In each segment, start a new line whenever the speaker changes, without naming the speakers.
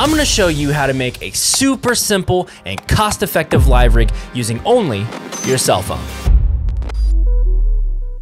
I'm gonna show you how to make a super simple and cost-effective live rig using only your cell phone.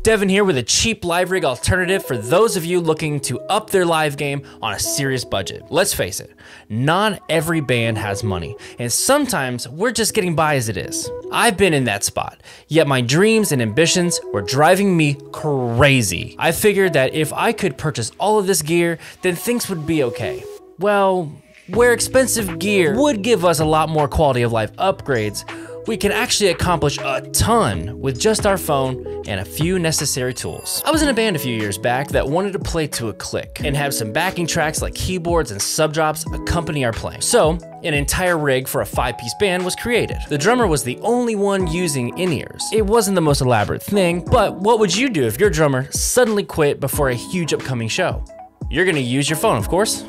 Deven here with a cheap live rig alternative for those of you looking to up their live game on a serious budget. Let's face it, not every band has money, and sometimes we're just getting by as it is. I've been in that spot, yet my dreams and ambitions were driving me crazy. I figured that if I could purchase all of this gear, then things would be okay. Well, where expensive gear would give us a lot more quality of life upgrades, we can actually accomplish a ton with just our phone and a few necessary tools. I was in a band a few years back that wanted to play to a click and have some backing tracks like keyboards and sub drops accompany our playing. So an entire rig for a 5-piece band was created. The drummer was the only one using in-ears. It wasn't the most elaborate thing, but what would you do if your drummer suddenly quit before a huge upcoming show? You're gonna use your phone, of course.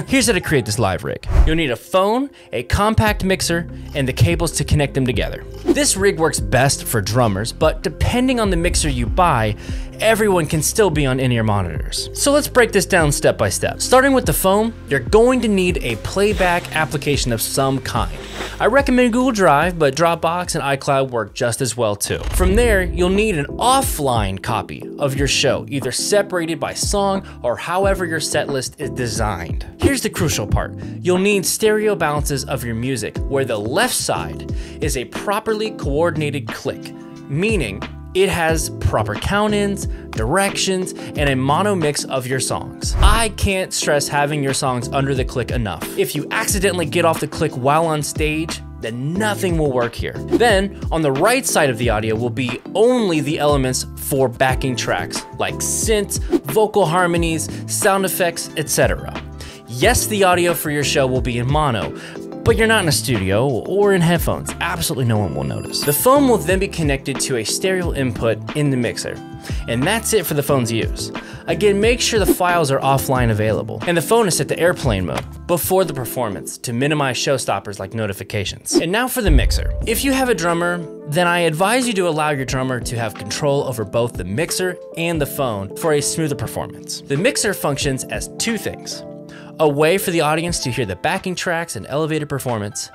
Here's how to create this live rig. You'll need a phone, a compact mixer, and the cables to connect them together. This rig works best for drummers, but depending on the mixer you buy, everyone can still be on in-ear monitors. So let's break this down step by step. Starting with the phone, you're going to need a playback application of some kind. I recommend Google Drive, but Dropbox and iCloud work just as well too. From there, you'll need an offline copy of your show, either separated by song or however your set list is designed. Here's the crucial part. You'll need stereo balances of your music, where the left side is a properly coordinated click, meaning it has proper count-ins, directions, and a mono mix of your songs. I can't stress having your songs under the click enough. If you accidentally get off the click while on stage, then nothing will work here. Then, on the right side of the audio will be only the elements for backing tracks, like synths, vocal harmonies, sound effects, etc. Yes, the audio for your show will be in mono, but you're not in a studio or in headphones. Absolutely no one will notice. The phone will then be connected to a stereo input in the mixer, and that's it for the phone's use. Again, make sure the files are offline available, and the phone is set to airplane mode before the performance to minimize showstoppers like notifications. And now for the mixer. If you have a drummer, then I advise you to allow your drummer to have control over both the mixer and the phone for a smoother performance. The mixer functions as two things: a way for the audience to hear the backing tracks and elevated performance,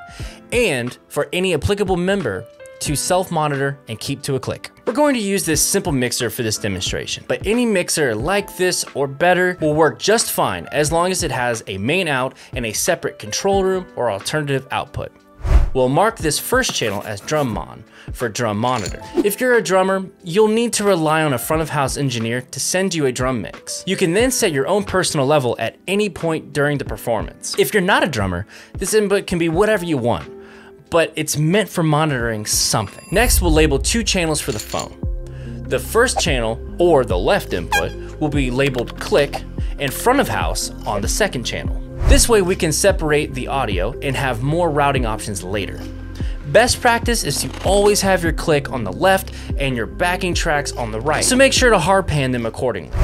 and for any applicable member to self-monitor and keep to a click. We're going to use this simple mixer for this demonstration, but any mixer like this or better will work just fine as long as it has a main out and a separate control room or alternative output. We'll mark this first channel as drum mon for drum monitor. If you're a drummer, you'll need to rely on a front of house engineer to send you a drum mix. You can then set your own personal level at any point during the performance. If you're not a drummer, this input can be whatever you want, but it's meant for monitoring something. Next, we'll label two channels for the phone. The first channel, or the left input, will be labeled click and front of house on the second channel. This way we can separate the audio and have more routing options later. Best practice is to always have your click on the left and your backing tracks on the right, so make sure to hard pan them accordingly.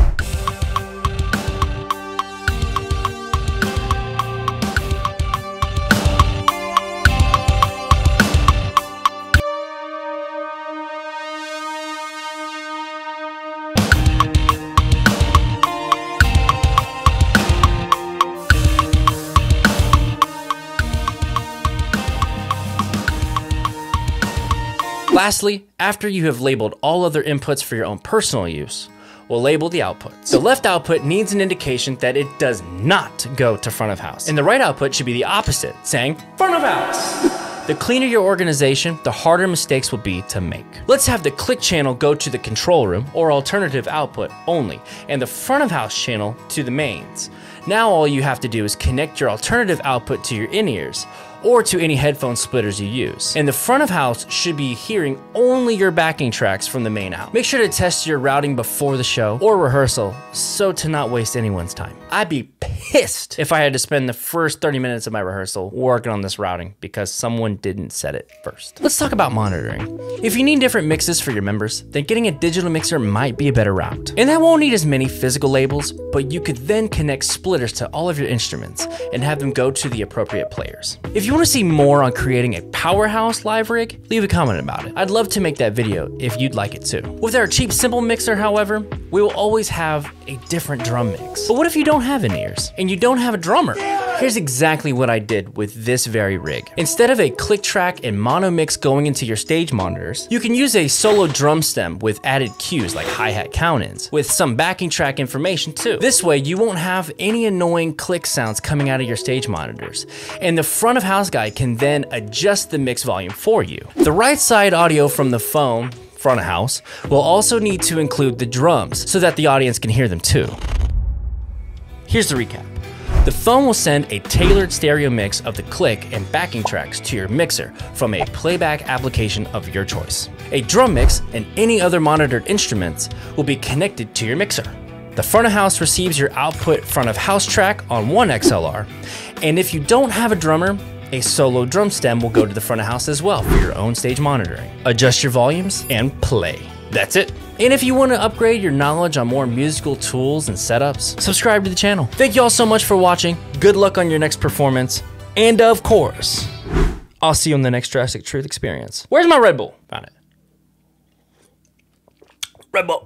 Lastly, after you have labeled all other inputs for your own personal use, we'll label the outputs. The left output needs an indication that it does not go to front of house, and the right output should be the opposite, saying front of house. The cleaner your organization, the harder mistakes will be to make. Let's have the click channel go to the control room or alternative output only, and the front of house channel to the mains. Now all you have to do is connect your alternative output to your in-ears, or to any headphone splitters you use. And the front of house should be hearing only your backing tracks from the main out. Make sure to test your routing before the show or rehearsal so to not waste anyone's time. I'd be pissed if I had to spend the first 30 minutes of my rehearsal working on this routing because someone didn't set it first. Let's talk about monitoring. If you need different mixes for your members, then getting a digital mixer might be a better route. And that won't need as many physical labels, but you could then connect splitters to all of your instruments and have them go to the appropriate players. If you want to see more on creating a powerhouse live rig, leave a comment about it. I'd love to make that video if you'd like it too. With our cheap, simple mixer, however, we will always have a different drum mix. But what if you don't have in-ears and you don't have a drummer? Here's exactly what I did with this very rig. Instead of a click track and mono mix going into your stage monitors, you can use a solo drum stem with added cues like hi-hat count-ins, with some backing track information too. This way you won't have any annoying click sounds coming out of your stage monitors, and the front of house guy can then adjust the mix volume for you. The right side audio from the phone, front of house, will also need to include the drums so that the audience can hear them too. Here's the recap. The phone will send a tailored stereo mix of the click and backing tracks to your mixer from a playback application of your choice. A drum mix and any other monitored instruments will be connected to your mixer. The front of house receives your output front of house track on one XLR, and if you don't have a drummer, a solo drum stem will go to the front of house as well for your own stage monitoring. Adjust your volumes and play. That's it. And if you want to upgrade your knowledge on more musical tools and setups, subscribe to the channel. Thank you all so much for watching. Good luck on your next performance. And of course, I'll see you on the next Drastic Truth experience. Where's my Red Bull? Found it. Red Bull.